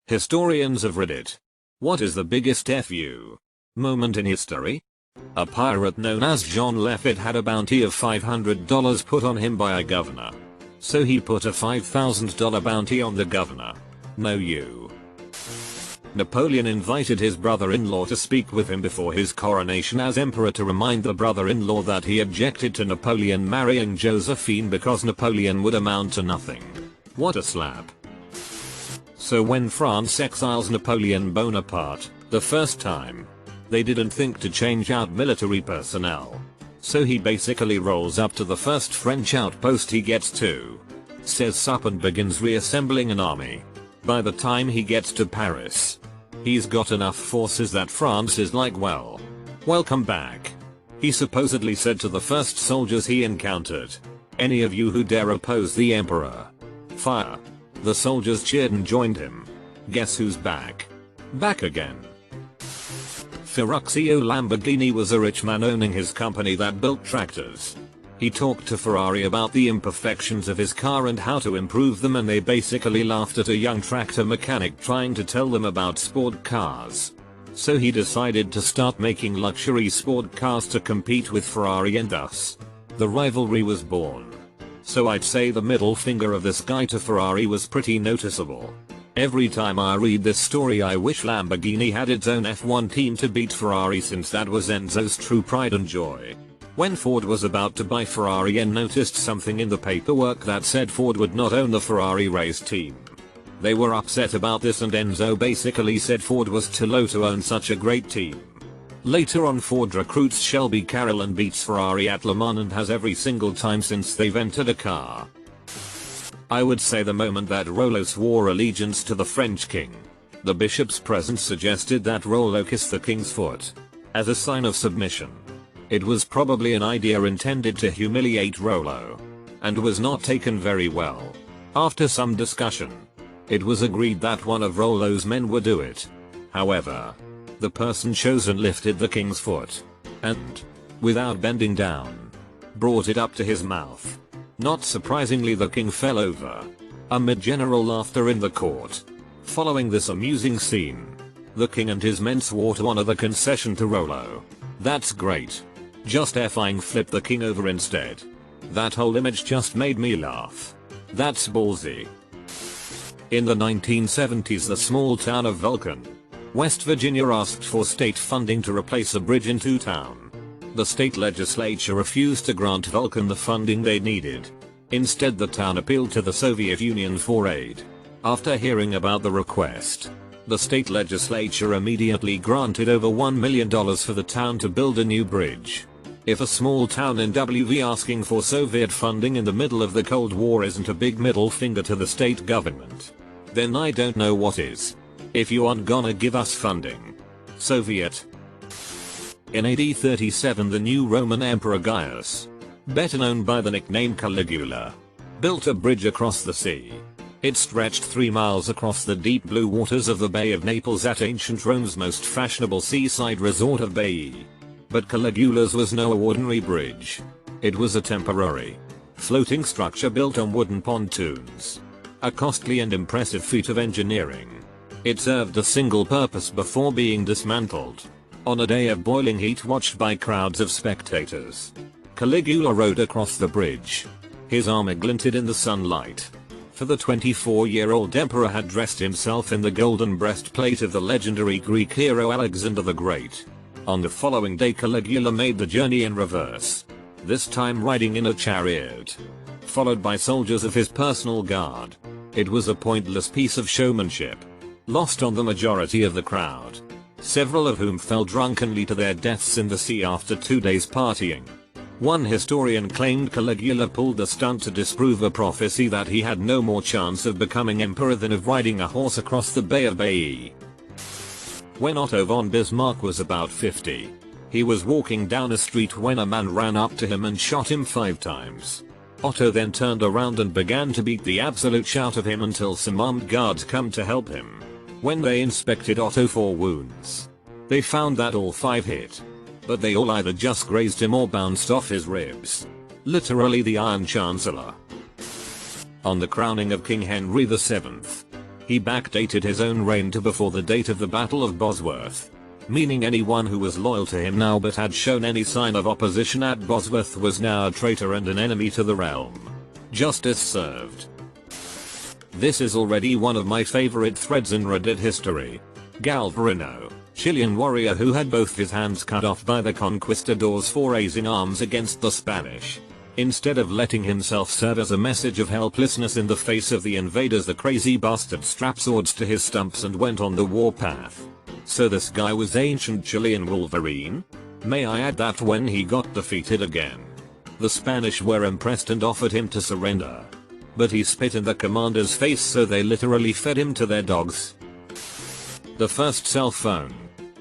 Historians of Reddit. What is the biggest FU moment in history? A pirate known as John Leffitt had a bounty of $500 put on him by a governor. So he put a $5,000 bounty on the governor. No you. Napoleon invited his brother-in-law to speak with him before his coronation as emperor to remind the brother-in-law that he objected to Napoleon marrying Josephine because Napoleon would amount to nothing. What a slap. So when France exiles Napoleon Bonaparte, the first time, they didn't think to change out military personnel. So he basically rolls up to the first French outpost he gets to, says sup and begins reassembling an army. By the time he gets to Paris, he's got enough forces that France is like, well, welcome back. He supposedly said to the first soldiers he encountered, any of you who dare oppose the emperor, fire. The soldiers cheered and joined him. Guess who's back? Back again. Ferruccio Lamborghini was a rich man owning his company that built tractors. He talked to Ferrari about the imperfections of his car and how to improve them, and they basically laughed at a young tractor mechanic trying to tell them about sport cars. So he decided to start making luxury sport cars to compete with Ferrari, and thus, the rivalry was born. So I'd say the middle finger of this guy to Ferrari was pretty noticeable. Every time I read this story I wish Lamborghini had its own F1 team to beat Ferrari, since that was Enzo's true pride and joy. When Ford was about to buy Ferrari and noticed something in the paperwork that said Ford would not own the Ferrari race team. They were upset about this, and Enzo basically said Ford was too low to own such a great team. Later on, Ford recruits Shelby Carroll and beats Ferrari at Le Mans, and has every single time since they've entered a car. I would say the moment that Rollo swore allegiance to the French king. The bishop's presence suggested that Rollo kiss the king's foot as a sign of submission. It was probably an idea intended to humiliate Rollo, and was not taken very well. After some discussion, it was agreed that one of Rollo's men would do it. However, the person chosen lifted the king's foot and, without bending down, brought it up to his mouth. Not surprisingly, the king fell over, amid general laughter in the court. Following this amusing scene, the king and his men swore to honor the concession to Rollo. That's great. Just effing flip the king over instead. That whole image just made me laugh. That's ballsy. In the 1970s, the small town of Vulcan, West Virginia, asked for state funding to replace a bridge in Town. The state legislature refused to grant Vulcan the funding they needed. Instead, the town appealed to the Soviet Union for aid. After hearing about the request, the state legislature immediately granted over $1 million for the town to build a new bridge. If a small town in WV asking for Soviet funding in the middle of the Cold War isn't a big middle finger to the state government, then I don't know what is. If you aren't gonna give us funding, Soviet. In AD 37, the new Roman Emperor Gaius, better known by the nickname Caligula, built a bridge across the sea. It stretched 3 miles across the deep blue waters of the Bay of Naples at ancient Rome's most fashionable seaside resort of Baiae. But Caligula's was no ordinary bridge. It was a temporary, floating structure built on wooden pontoons. A costly and impressive feat of engineering. It served a single purpose before being dismantled. On a day of boiling heat watched by crowds of spectators, Caligula rode across the bridge. His armor glinted in the sunlight. For the 24-year-old emperor had dressed himself in the golden breastplate of the legendary Greek hero Alexander the Great. On the following day, Caligula made the journey in reverse, this time riding in a chariot, followed by soldiers of his personal guard. It was a pointless piece of showmanship, lost on the majority of the crowd, several of whom fell drunkenly to their deaths in the sea after 2 days partying. One historian claimed Caligula pulled the stunt to disprove a prophecy that he had no more chance of becoming emperor than of riding a horse across the Bay of Baiae. When Otto von Bismarck was about 50, he was walking down a street when a man ran up to him and shot him 5 times. Otto then turned around and began to beat the absolute shit out of him until some armed guards come to help him. When they inspected Otto for wounds, they found that all 5 hit, but they all either just grazed him or bounced off his ribs. Literally the Iron Chancellor. On the crowning of King Henry VII, He backdated his own reign to before the date of the Battle of Bosworth, meaning anyone who was loyal to him now but had shown any sign of opposition at Bosworth was now a traitor and an enemy to the realm. Justice served. This is already one of my favorite threads in Reddit history. Galvarino, Chilean warrior who had both his hands cut off by the conquistadors for raising arms against the Spanish. Instead of letting himself serve as a message of helplessness in the face of the invaders, the crazy bastard strapped swords to his stumps and went on the warpath. So this guy was ancient Chilean Wolverine? May I add that when he got defeated again, the Spanish were impressed and offered him to surrender. But he spit in the commander's face, so they literally fed him to their dogs. The first cell phone.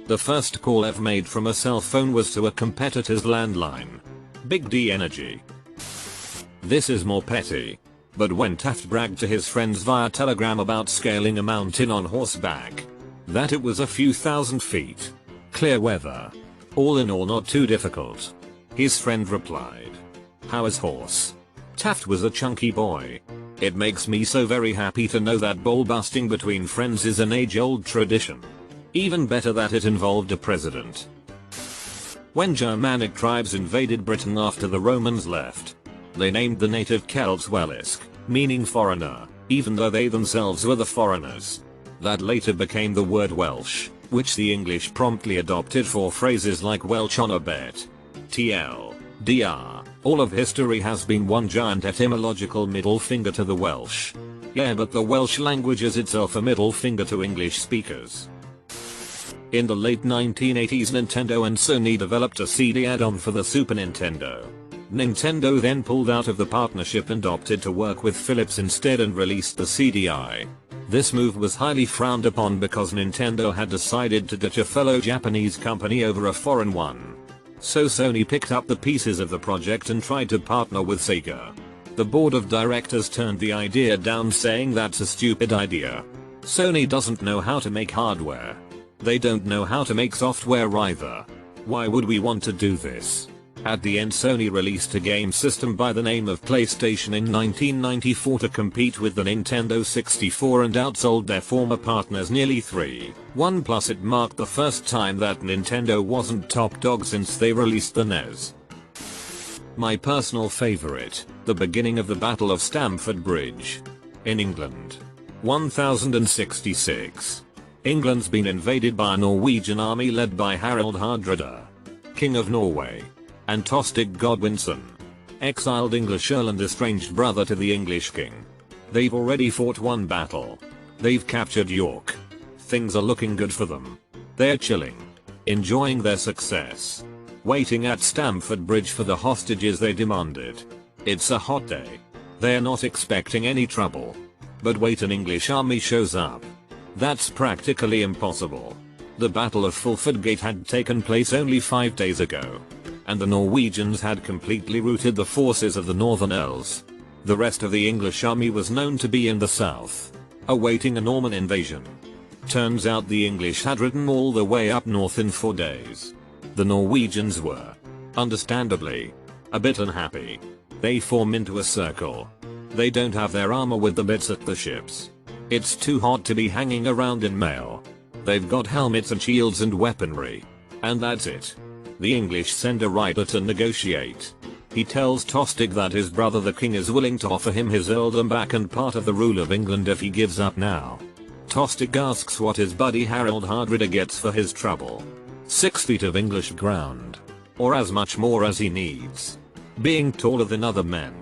The first call ever made from a cell phone was to a competitor's landline. Big D energy. This is more petty. But when Taft bragged to his friends via Telegram about scaling a mountain on horseback, that it was a few thousand feet, clear weather, all in all not too difficult, his friend replied, "How is horse?" Taft was a chunky boy. It makes me so very happy to know that ball busting between friends is an age-old tradition. Even better that it involved a president. When Germanic tribes invaded Britain after the Romans left, they named the native Celts Wellisk, meaning foreigner, even though they themselves were the foreigners. That later became the word Welsh, which the English promptly adopted for phrases like Welsh on a bet. TLDR, all of history has been one giant etymological middle finger to the Welsh. Yeah, but the Welsh language is itself a middle finger to English speakers. In the late 1980s, Nintendo and Sony developed a CD add-on for the Super Nintendo. Nintendo then pulled out of the partnership and opted to work with Philips instead and released the CDI. This move was highly frowned upon because Nintendo had decided to ditch a fellow Japanese company over a foreign one. So Sony picked up the pieces of the project and tried to partner with Sega. The board of directors turned the idea down, saying that's a stupid idea. Sony doesn't know how to make hardware. They don't know how to make software either. Why would we want to do this? At the end, Sony released a game system by the name of PlayStation in 1994 to compete with the Nintendo 64 and outsold their former partners nearly 3-1, plus it marked the first time that Nintendo wasn't top dog since they released the NES. My personal favorite, the beginning of the Battle of Stamford Bridge. In England. 1066. England's been invaded by a Norwegian army led by Harald Hardrada, King of Norway, and Tostig Godwinson, exiled English earl and estranged brother to the English king. They've already fought one battle. They've captured York. Things are looking good for them. They're chilling, enjoying their success, waiting at Stamford Bridge for the hostages they demanded. It's a hot day. They're not expecting any trouble. But wait, an English army shows up. That's practically impossible. The Battle of Fulford Gate had taken place only 5 days ago, and the Norwegians had completely routed the forces of the Northern Earls. The rest of the English army was known to be in the south, awaiting a Norman invasion. Turns out the English had ridden all the way up north in 4 days. The Norwegians were, understandably, a bit unhappy. They form into a circle. They don't have their armor with the bits at the ships. It's too hot to be hanging around in mail. They've got helmets and shields and weaponry. And that's it. The English send a rider to negotiate. He tells Tostig that his brother the king is willing to offer him his earldom back and part of the rule of England if he gives up now. Tostig asks what his buddy Harald Hardrada gets for his trouble. 6 feet of English ground. Or as much more as he needs. Being taller than other men.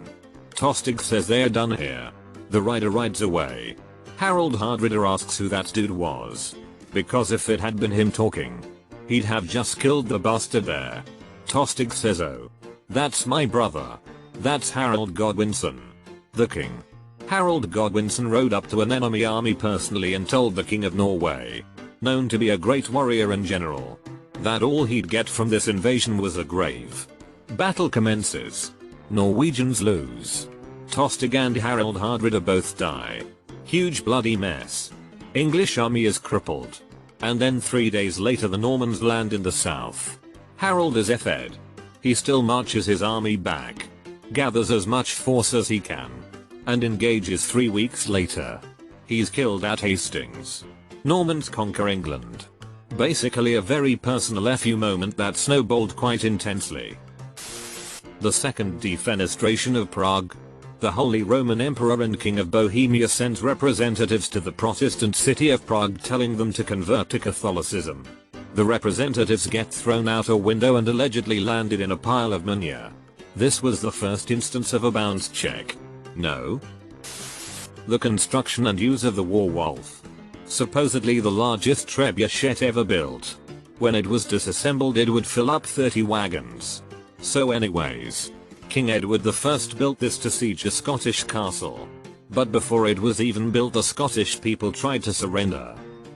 Tostig says they're done here. The rider rides away. Harald Hardrada asks who that dude was, because if it had been him talking, he'd have just killed the bastard there. Tostig says, "Oh, that's my brother. That's Harald Godwinson, the king." Harald Godwinson rode up to an enemy army personally and told the King of Norway, known to be a great warrior and general, that all he'd get from this invasion was a grave. Battle commences. Norwegians lose. Tostig and Harald Hardrada both die. Huge bloody mess. English army is crippled. And then 3 days later the Normans land in the south. Harald is fed. He still marches his army back, gathers as much force as he can, and engages 3 weeks later. He's killed at Hastings. Normans conquer England. Basically a very personal FU moment that snowballed quite intensely. The second defenestration of Prague. The Holy Roman Emperor and King of Bohemia sent representatives to the Protestant city of Prague telling them to convert to Catholicism. The representatives get thrown out a window and allegedly landed in a pile of manure. This was the first instance of a bounce check. No. The construction and use of the Warwolf. Supposedly the largest trebuchet ever built. When it was disassembled it would fill up 30 wagons. So anyways, King Edward I built this to siege a Scottish castle. But before it was even built the Scottish people tried to surrender.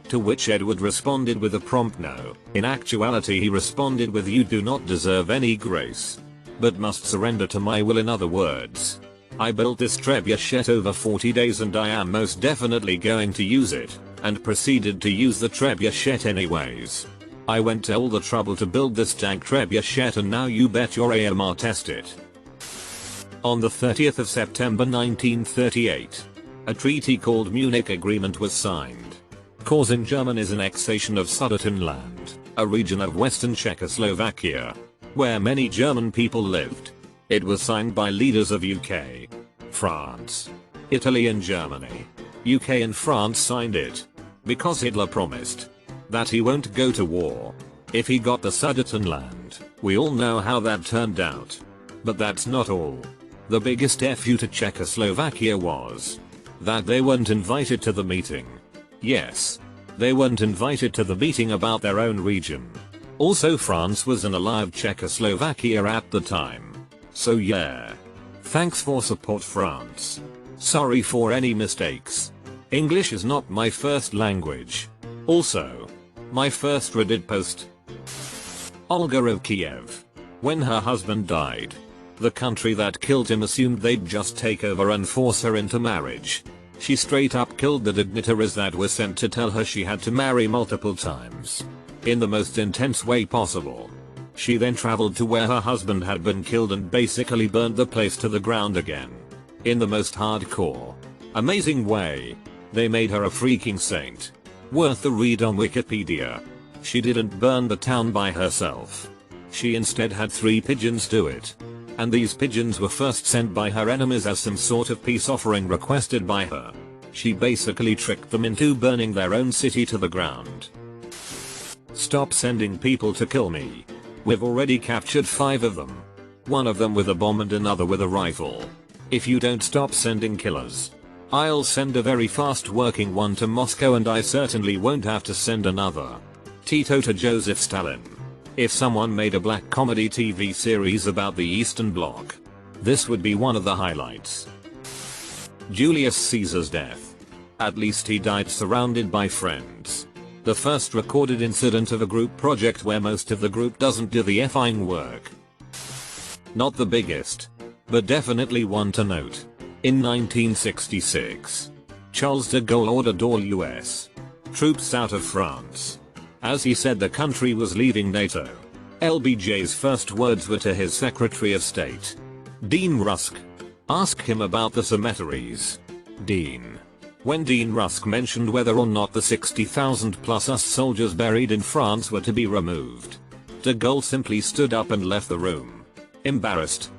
To which Edward responded with a prompt no. In actuality he responded with you do not deserve any grace, but must surrender to my will. In other words, I built this trebuchet over 40 days and I am most definitely going to use it, and proceeded to use the trebuchet anyways. I went to all the trouble to build this tank trebuchet and now you bet your AMR test it. On the 30th of September 1938, a treaty called Munich Agreement was signed, causing Germany's annexation of Sudetenland, a region of western Czechoslovakia, where many German people lived. It was signed by leaders of UK, France, Italy and Germany. UK and France signed it because Hitler promised that he won't go to war if he got the Sudetenland. We all know how that turned out. But that's not all. The biggest FU to Czechoslovakia was that they weren't invited to the meeting. Yes, they weren't invited to the meeting about their own region. Also France was an ally of Czechoslovakia at the time. So yeah. Thanks for support France. Sorry for any mistakes. English is not my first language. Also, my first Reddit post. Olga of Kiev. When her husband died, the country that killed him assumed they'd just take over and force her into marriage. She straight up killed the dignitaries that were sent to tell her she had to marry multiple times, in the most intense way possible. She then traveled to where her husband had been killed and basically burned the place to the ground again, in the most hardcore, amazing way. They made her a freaking saint. Worth a read on Wikipedia. She didn't burn the town by herself. She instead had 3 pigeons do it. And these pigeons were first sent by her enemies as some sort of peace offering requested by her. She basically tricked them into burning their own city to the ground. Stop sending people to kill me. We've already captured 5 of them. One of them with a bomb and another with a rifle. If you don't stop sending killers, I'll send a very fast working one to Moscow and I certainly won't have to send another. Tito to Joseph Stalin. If someone made a black comedy TV series about the Eastern Bloc, this would be one of the highlights. Julius Caesar's death. At least he died surrounded by friends. The first recorded incident of a group project where most of the group doesn't do the effing work. Not the biggest, but definitely one to note. In 1966, Charles de Gaulle ordered all US troops out of France, as he said the country was leaving NATO. LBJ's first words were to his Secretary of State, Dean Rusk. Ask him about the cemeteries. Dean. When Dean Rusk mentioned whether or not the 60,000 plus US soldiers buried in France were to be removed, de Gaulle simply stood up and left the room, embarrassed.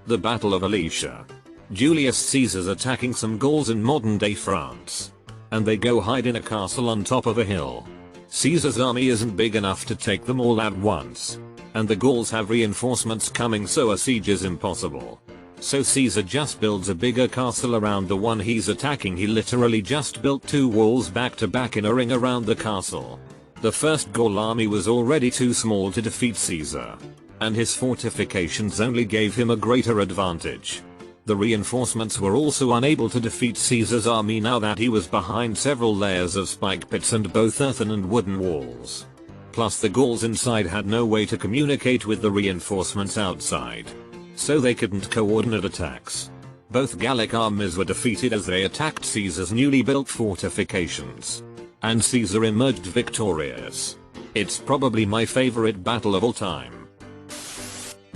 The Battle of Alicia. Julius Caesar's attacking some Gauls in modern day France, and they go hide in a castle on top of a hill. Caesar's army isn't big enough to take them all at once, and the Gauls have reinforcements coming, so a siege is impossible. So Caesar just builds a bigger castle around the one he's attacking. He literally just built 2 walls back to back in a ring around the castle. The first Gaul army was already too small to defeat Caesar, and his fortifications only gave him a greater advantage. The reinforcements were also unable to defeat Caesar's army now that he was behind several layers of spike pits and both earthen and wooden walls. Plus the Gauls inside had no way to communicate with the reinforcements outside, so they couldn't coordinate attacks. Both Gallic armies were defeated as they attacked Caesar's newly built fortifications, and Caesar emerged victorious. It's probably my favorite battle of all time.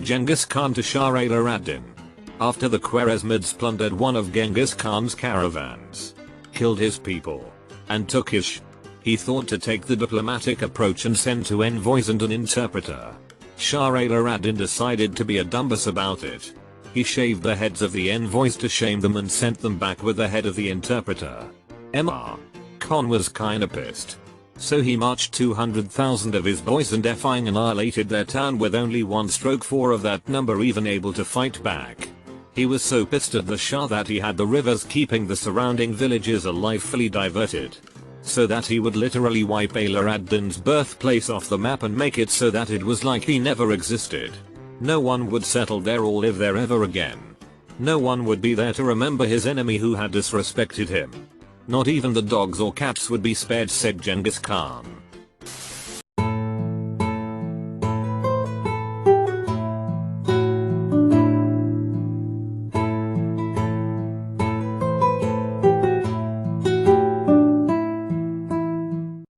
Genghis Khan to Shah al-Addin. After the Khwarezmids plundered one of Genghis Khan's caravans, killed his people, and took his He thought to take the diplomatic approach and send 2 envoys and an interpreter. Shah al-Ad-Din decided to be a dumbass about it. He shaved the heads of the envoys to shame them and sent them back with the head of the interpreter. Mr. Khan was kinda pissed. So he marched 200,000 of his boys and effing annihilated their town with only 1 stroke 4 of that number even able to fight back. He was so pissed at the Shah that he had the rivers keeping the surrounding villages alive fully diverted, so that he would literally wipe al-Ad-Din's birthplace off the map and make it so that it was like he never existed. No one would settle there or live there ever again. No one would be there to remember his enemy who had disrespected him. Not even the dogs or cats would be spared, said Genghis Khan.